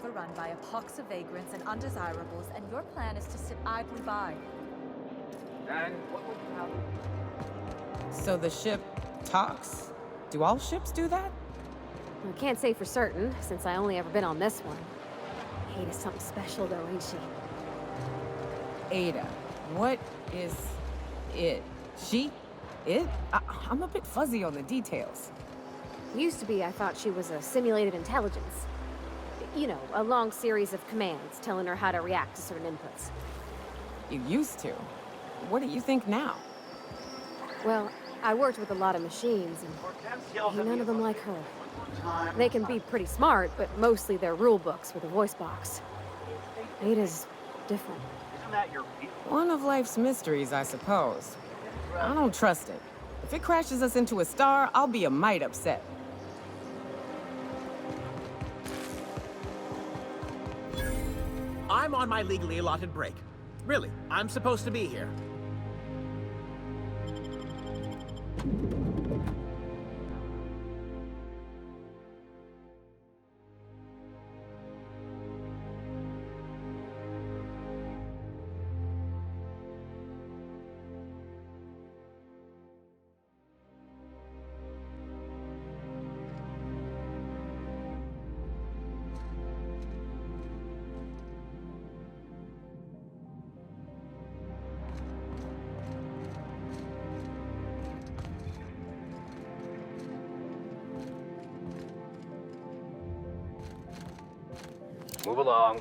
overrun by a pox of vagrants and undesirables, and your plan is to sit idly by. And what will happen? So the ship talks? Do all ships do that? I can't say for certain, since I only ever been on this one. Ada's something special though, ain't she? Ada. What is it? She? It? I'm a bit fuzzy on the details. Used to be, I thought she was a simulated intelligence. You know, a long series of commands telling her how to react to certain inputs. You used to. What do you think now? Well, I worked with a lot of machines, and ain't none of them like her. They can be pretty smart, but mostly they're rule books with a voice box. Ada's different. Isn't that your people? One of life's mysteries, I suppose. I don't trust it. If it crashes us into a star, I'll be a mite upset. I'm on my legally allotted break. Really, I'm supposed to be here. Move along.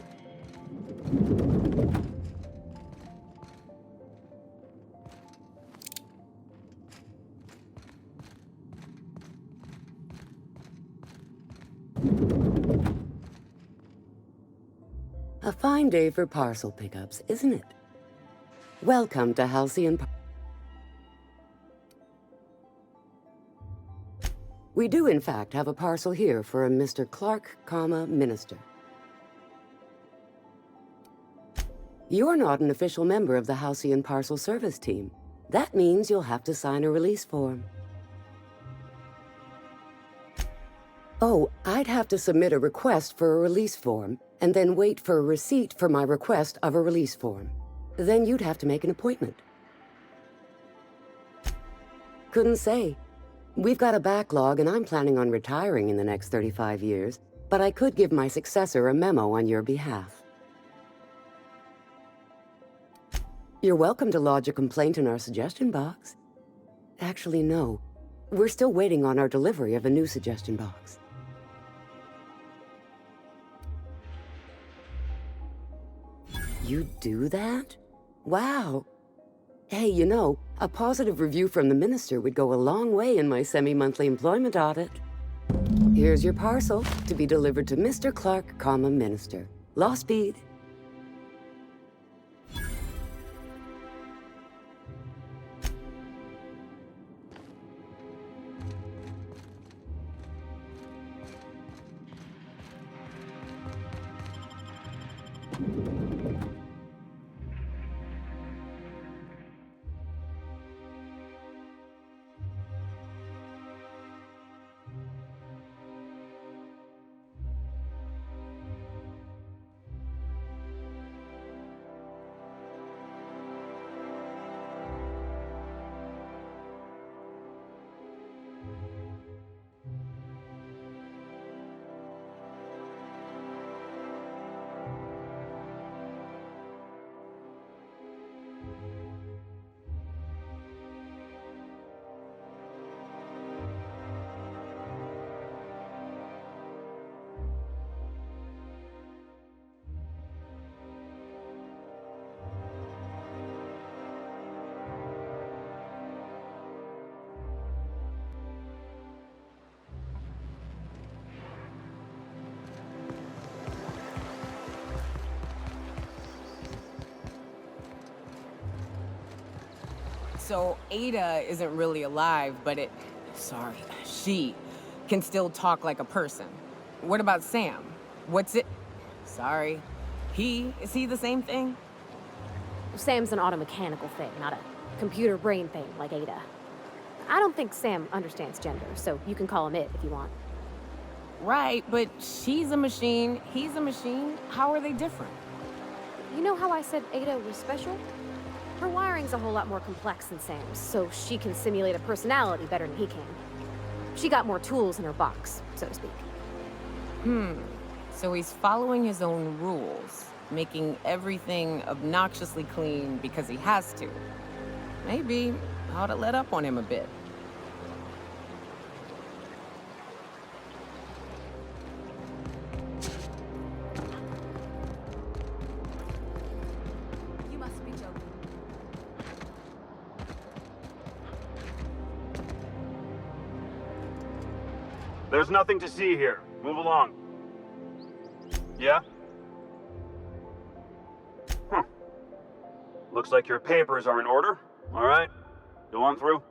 A fine day for parcel pickups, isn't it? Welcome to Halcyon Par- We do, in fact, have a parcel here for a Mr. Clark, Minister. You're not an official member of the Halcyon Parcel Service Team. That means you'll have to sign a release form. Oh, I'd have to submit a request for a release form, and then wait for a receipt for my request of a release form. Then you'd have to make an appointment. Couldn't say. We've got a backlog, and I'm planning on retiring in the next 35 years, but I could give my successor a memo on your behalf. You're welcome to lodge a complaint in our suggestion box. Actually, no. We're still waiting on our delivery of a new suggestion box. You do that? Wow. Hey, you know, a positive review from the minister would go a long way in my semi-monthly employment audit. Here's your parcel to be delivered to Mr. Clark, Minister. Law speed. So Ada isn't really alive, but she can still talk like a person. What about Sam? Is he the same thing? Sam's an automechanical thing, not a computer brain thing like Ada. I don't think Sam understands gender, so you can call him it if you want. Right, but she's a machine, he's a machine. How are they different? You know how I said Ada was special? Her wiring's a whole lot more complex than Sam's, so she can simulate a personality better than he can. She got more tools in her box, so to speak. So he's following his own rules, making everything obnoxiously clean because he has to. Maybe I ought to let up on him a bit. You must be joking. There's nothing to see here. Move along. Yeah? Looks like your papers are in order. All right. Go on through.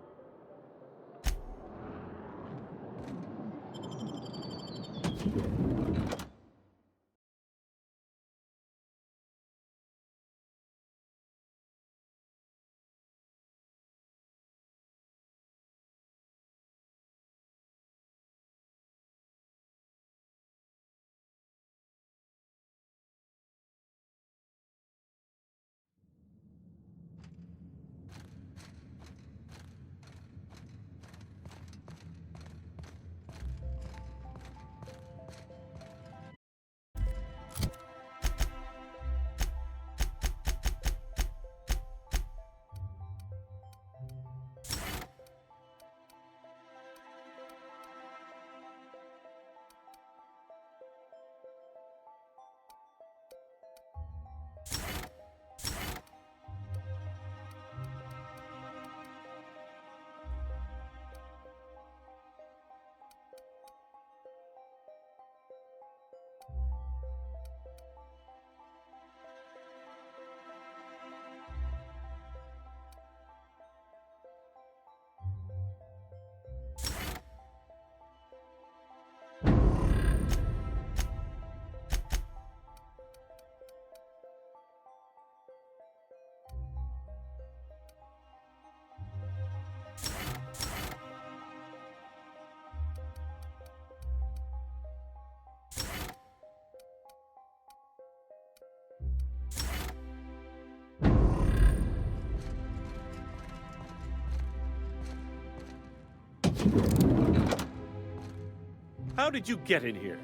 How did you get in here?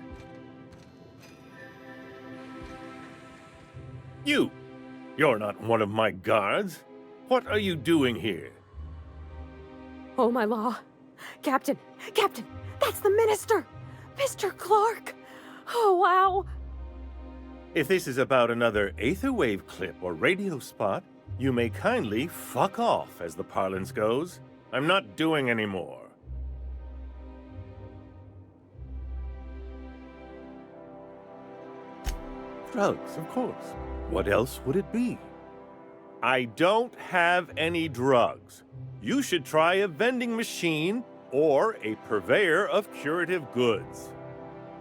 You're not one of my guards. What are you doing here? Oh, my law. Captain! Captain! That's the minister! Mr. Clark! Oh, wow! If this is about another Aetherwave clip or radio spot, you may kindly fuck off, as the parlance goes. I'm not doing any more. Drugs, of course. What else would it be? I don't have any drugs. You should try a vending machine or a purveyor of curative goods.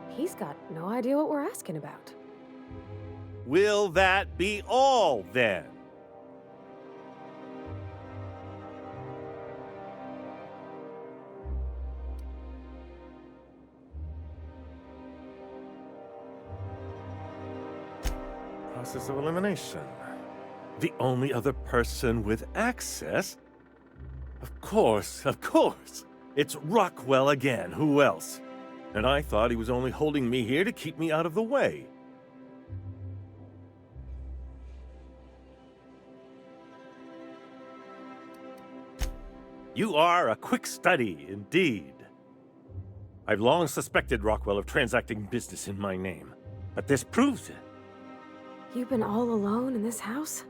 He's got no idea what we're asking about. Will that be all, then? Process of elimination. The only other person with access? Of course. It's Rockwell again. Who else? And I thought he was only holding me here to keep me out of the way. You are a quick study, indeed. I've long suspected Rockwell of transacting business in my name, but this proves it. You've been all alone in this house?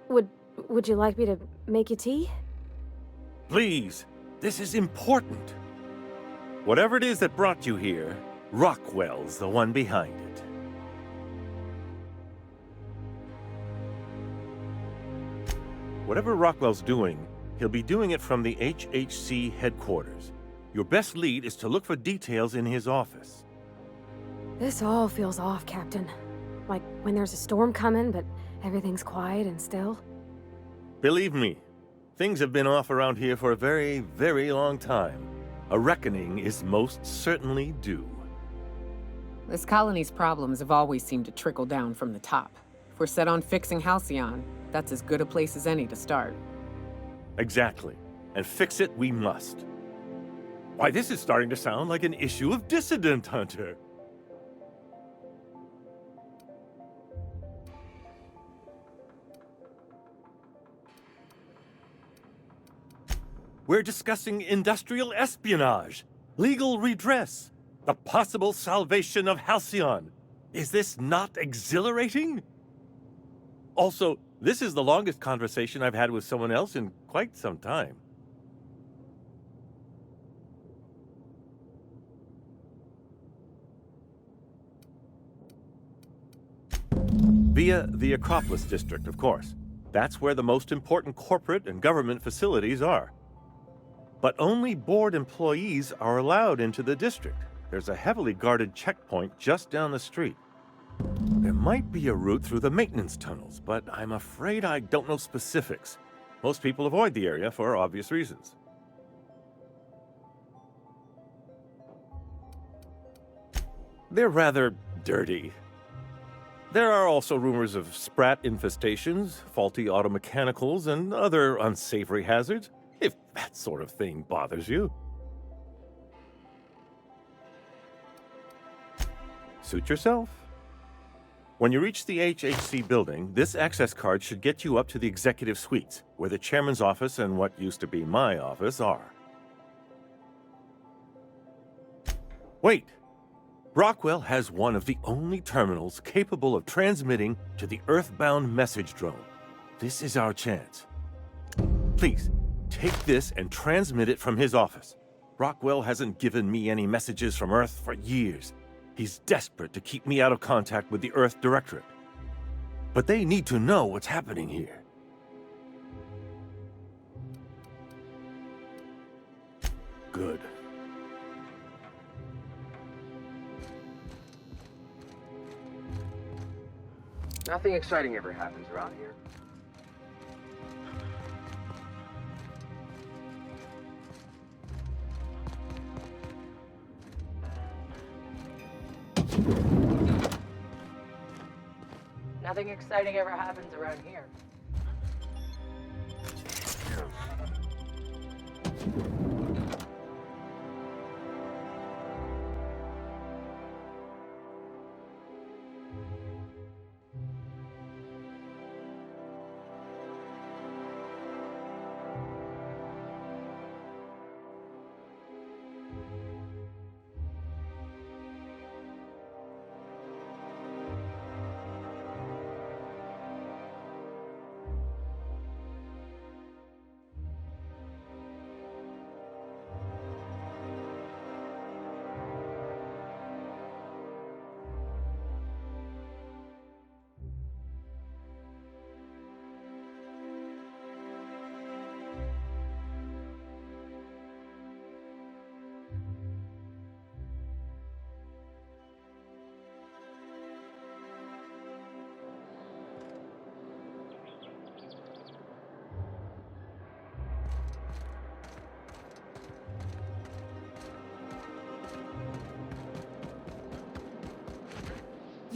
Would you like me to make you tea? Please, this is important. Whatever it is that brought you here, Rockwell's the one behind it. Whatever Rockwell's doing, he'll be doing it from the HHC headquarters. Your best lead is to look for details in his office. This all feels off, Captain. Like when there's a storm coming, but everything's quiet and still. Believe me, things have been off around here for a very, very long time. A reckoning is most certainly due. This colony's problems have always seemed to trickle down from the top. If we're set on fixing Halcyon, that's as good a place as any to start. Exactly. And fix it we must. Why, this is starting to sound like an issue of Dissident Hunter. We're discussing industrial espionage, legal redress, the possible salvation of Halcyon. Is this not exhilarating? Also, this is the longest conversation I've had with someone else in quite some time. Via the Acropolis District, of course. That's where the most important corporate and government facilities are. But only board employees are allowed into the district. There's a heavily guarded checkpoint just down the street. There might be a route through the maintenance tunnels, but I'm afraid I don't know specifics. Most people avoid the area for obvious reasons. They're rather dirty. There are also rumors of sprat infestations, faulty automechanicals, and other unsavory hazards, if that sort of thing bothers you. Suit yourself. When you reach the HHC building, this access card should get you up to the executive suites, where the chairman's office and what used to be my office are. Wait! Rockwell has one of the only terminals capable of transmitting to the Earthbound message drone. This is our chance. Please, take this and transmit it from his office. Rockwell hasn't given me any messages from Earth for years. He's desperate to keep me out of contact with the Earth Directorate. But they need to know what's happening here. Good. Nothing exciting ever happens around here. Nothing exciting ever happens around here.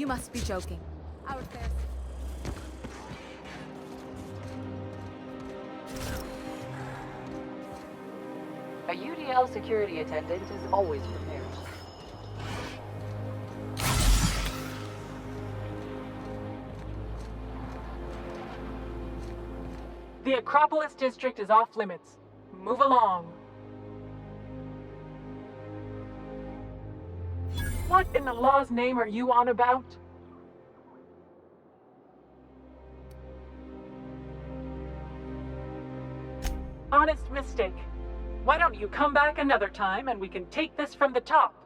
You must be joking. Our affairs. A UDL security attendant is always prepared. The Acropolis District is off limits. Move along. What in the law's name are you on about? Honest mistake. Why don't you come back another time and we can take this from the top?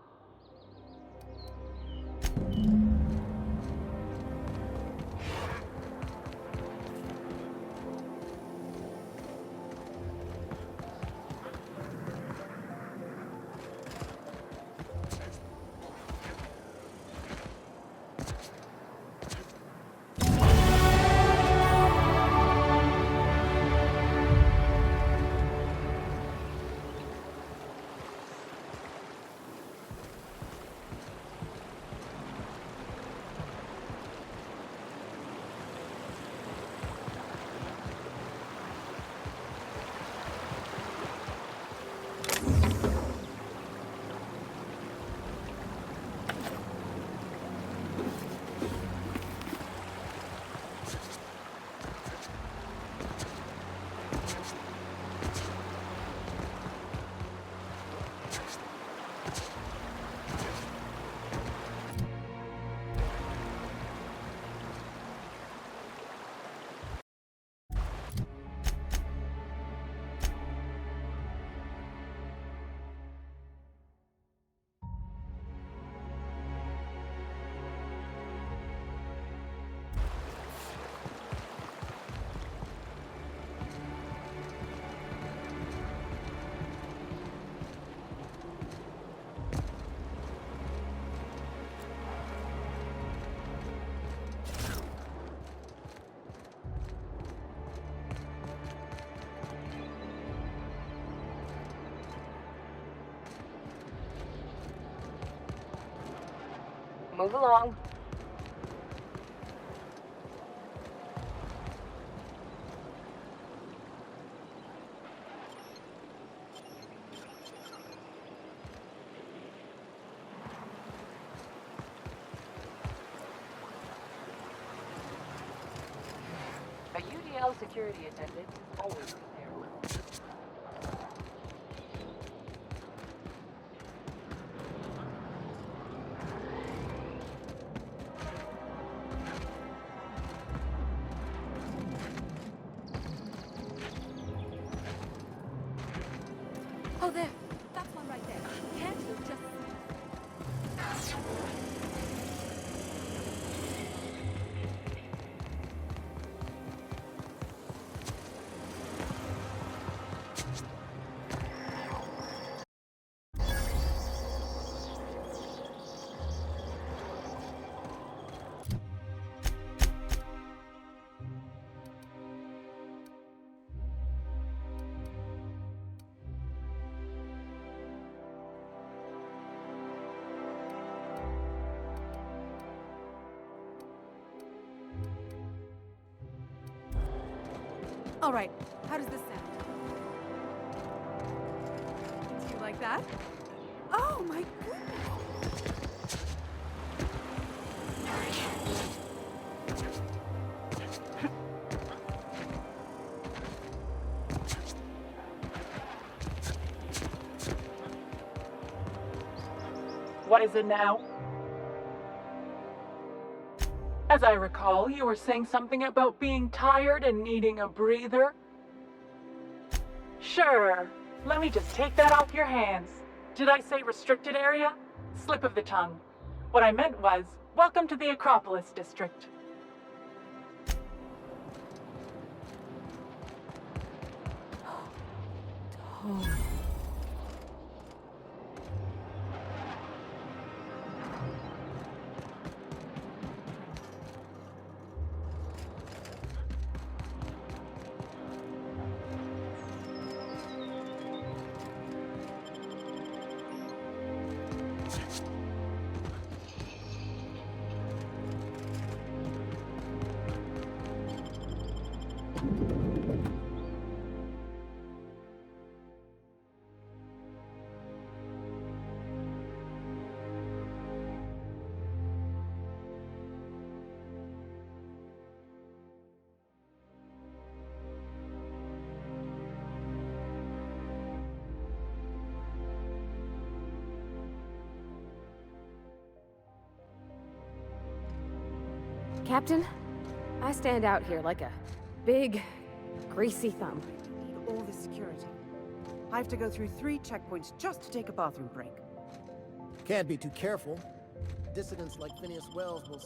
Move along. A UDL security attendant is always there. Oh, there. That's one right there. Can't you just... All right, how does this sound? Do you like that? Oh my goodness! What is it now? As I recall, you were saying something about being tired and needing a breather. Sure. Let me just take that off your hands. Did I say restricted area? Slip of the tongue. What I meant was, welcome to the Acropolis District. Captain, I stand out here like a big, greasy thumb. Need all this security. I have to go through 3 checkpoints just to take a bathroom break. Can't be too careful. Dissidents like Phineas Wells will...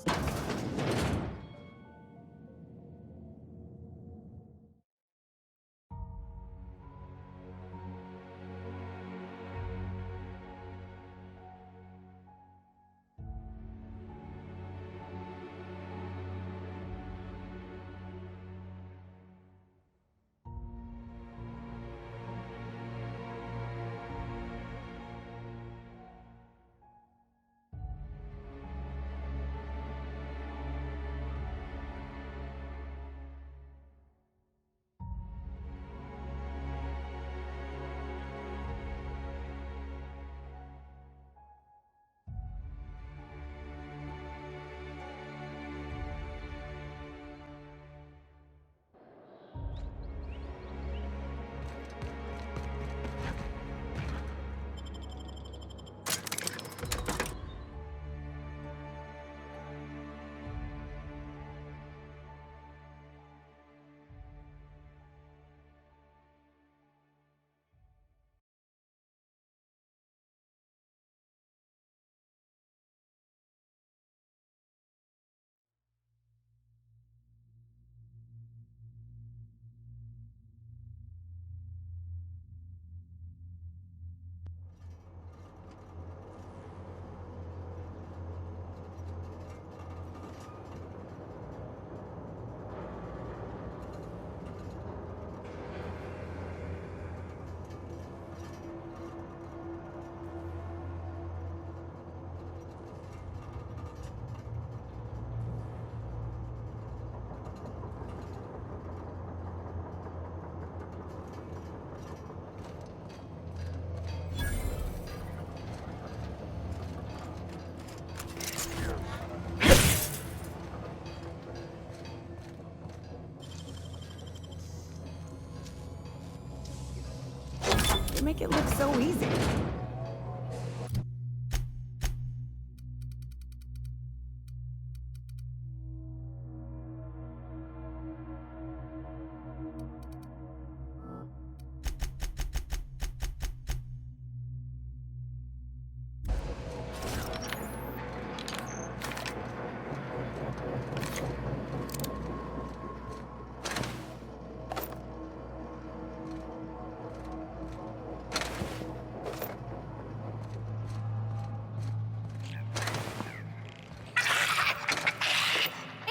They make it look so easy.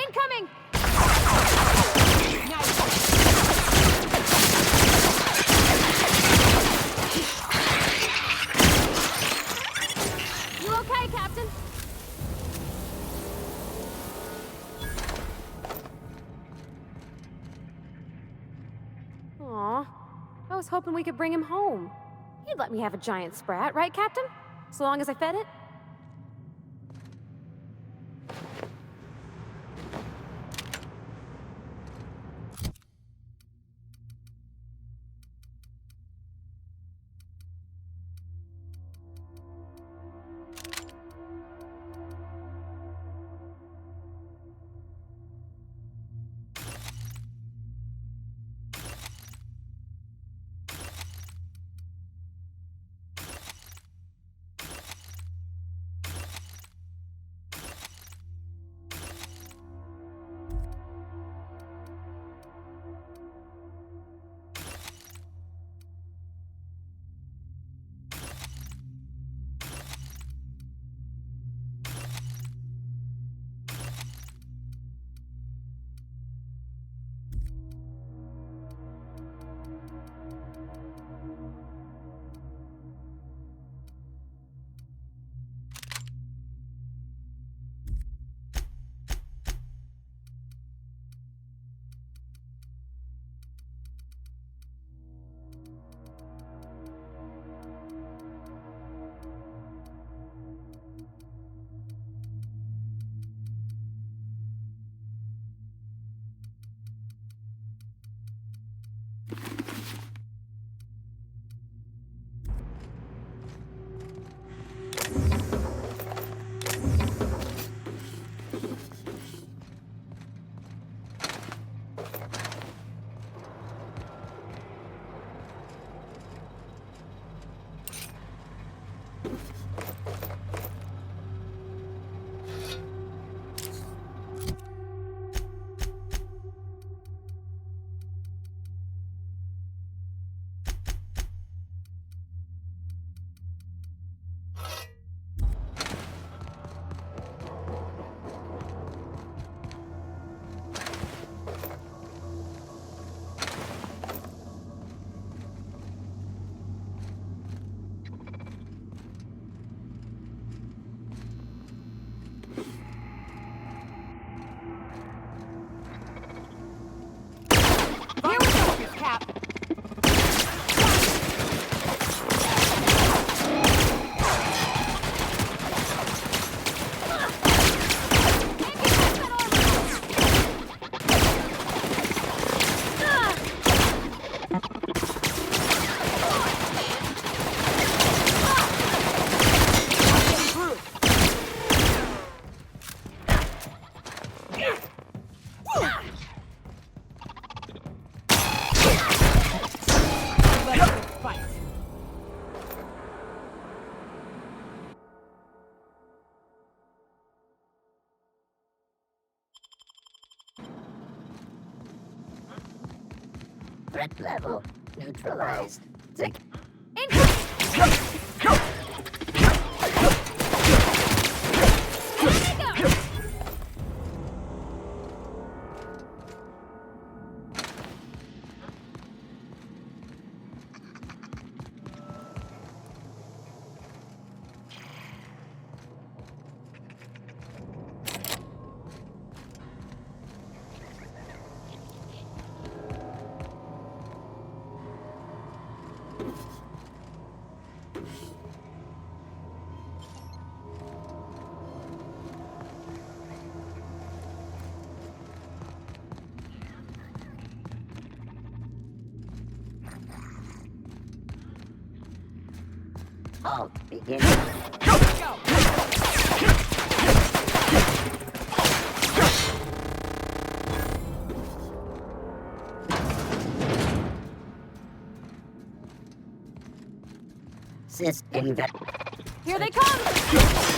Incoming! You okay, Captain? Aw, I was hoping we could bring him home. You'd let me have a giant sprat, right, Captain? So long as I fed it? Threat level neutralized. Halt. Begin. System. Here they come!